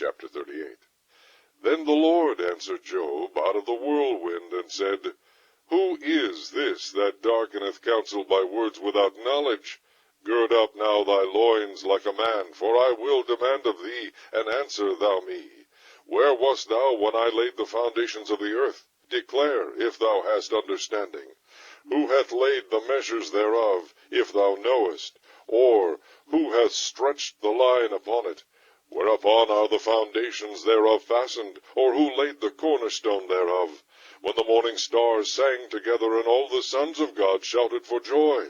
Chapter 38. Then the Lord answered Job out of the whirlwind, and said, Who is this that darkeneth counsel by words without knowledge? Gird up now thy loins like a man, for I will demand of thee, and answer thou me. Where wast thou when I laid the foundations of the earth? Declare, if thou hast understanding. Who hath laid the measures thereof, if thou knowest? Or who hath stretched the line upon it? Whereupon are the foundations thereof fastened? Or who laid the cornerstone thereof? When the morning stars sang together, and all the sons of God shouted for joy?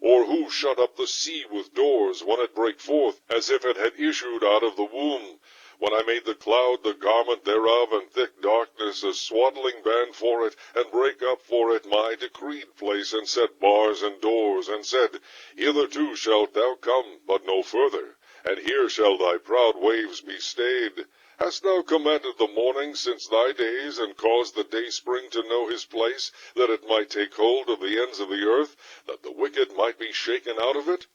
Or who shut up the sea with doors, when it brake forth, as if it had issued out of the womb? When I made the cloud the garment thereof, and thick darkness a swaddling band for it, and brake up for it my decreed place, and set bars and doors, and said, Hitherto shalt thou come, but no further, and here shall thy proud waves be stayed. Hast thou commanded the morning since thy days, and caused the dayspring to know his place, that it might take hold of the ends of the earth, that the wicked might be shaken out of it?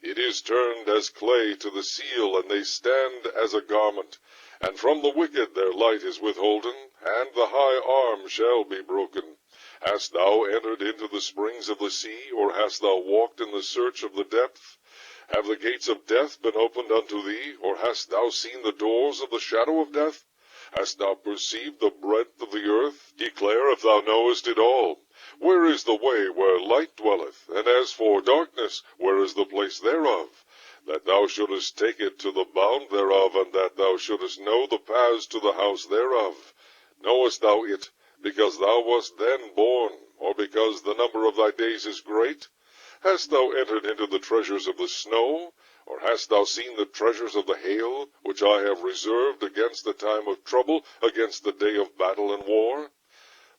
It is turned as clay to the seal, and they stand as a garment. And from the wicked their light is withholden, and the high arm shall be broken. Hast thou entered into the springs of the sea, or hast thou walked in the search of the depth? Have the gates of death been opened unto thee, or hast thou seen the doors of the shadow of death? Hast thou perceived the breadth of the earth? Declare if thou knowest it all. Where is the way where light dwelleth? And as for darkness, where is the place thereof? That thou shouldest take it to the bound thereof, and that thou shouldest know the paths to the house thereof. Knowest thou it, because thou wast then born, or because the number of thy days is great? Hast thou entered into the treasures of the snow? Or hast thou seen the treasures of the hail, which I have reserved against the time of trouble, against the day of battle and war?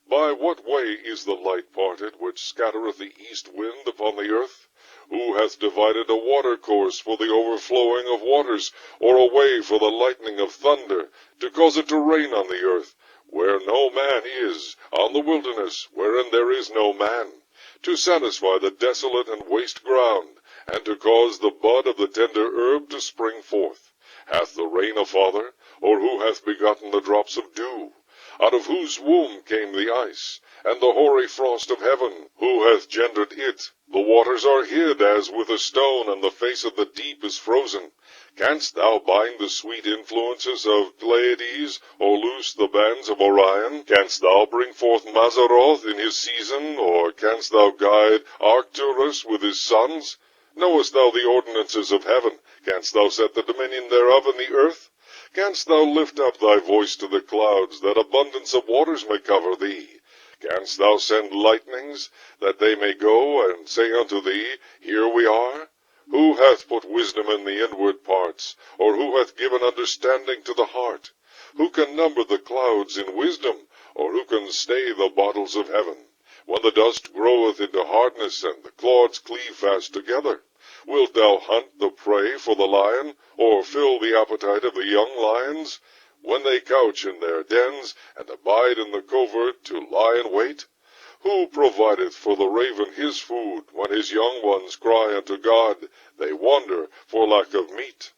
By what way is the light parted, which scattereth the east wind upon the earth? Who hath divided a watercourse for the overflowing of waters, or a way for the lightning of thunder, to cause it to rain on the earth, where no man is, on the wilderness, wherein there is no man, to satisfy the desolate and waste ground, and to cause the bud of the tender herb to spring forth? Hath the rain a father, or who hath begotten the drops of dew? Out of whose womb came the ice, and the hoary frost of heaven? Who hath gendered it? The waters are hid as with a stone, and the face of the deep is frozen. Canst thou bind the sweet influences of Pleiades, or loose the bands of Orion? Canst thou bring forth Mazzaroth in his season, or canst thou guide Arcturus with his sons? Knowest thou the ordinances of heaven? Canst thou set the dominion thereof in the earth? Canst thou lift up thy voice to the clouds, that abundance of waters may cover thee? Canst thou send lightnings, that they may go and say unto thee, Here we are? Who hath put wisdom in the inward parts, or who hath given understanding to the heart? Who can number the clouds in wisdom, or who can stay the bottles of heaven? When the dust groweth into hardness, and the clods cleave fast together, wilt thou hunt the prey for the lion, or fill the appetite of the young lions? When they couch in their dens, and abide in the covert to lie in wait? Who provideth for the raven his food, when his young ones cry unto God? They wander for lack of meat.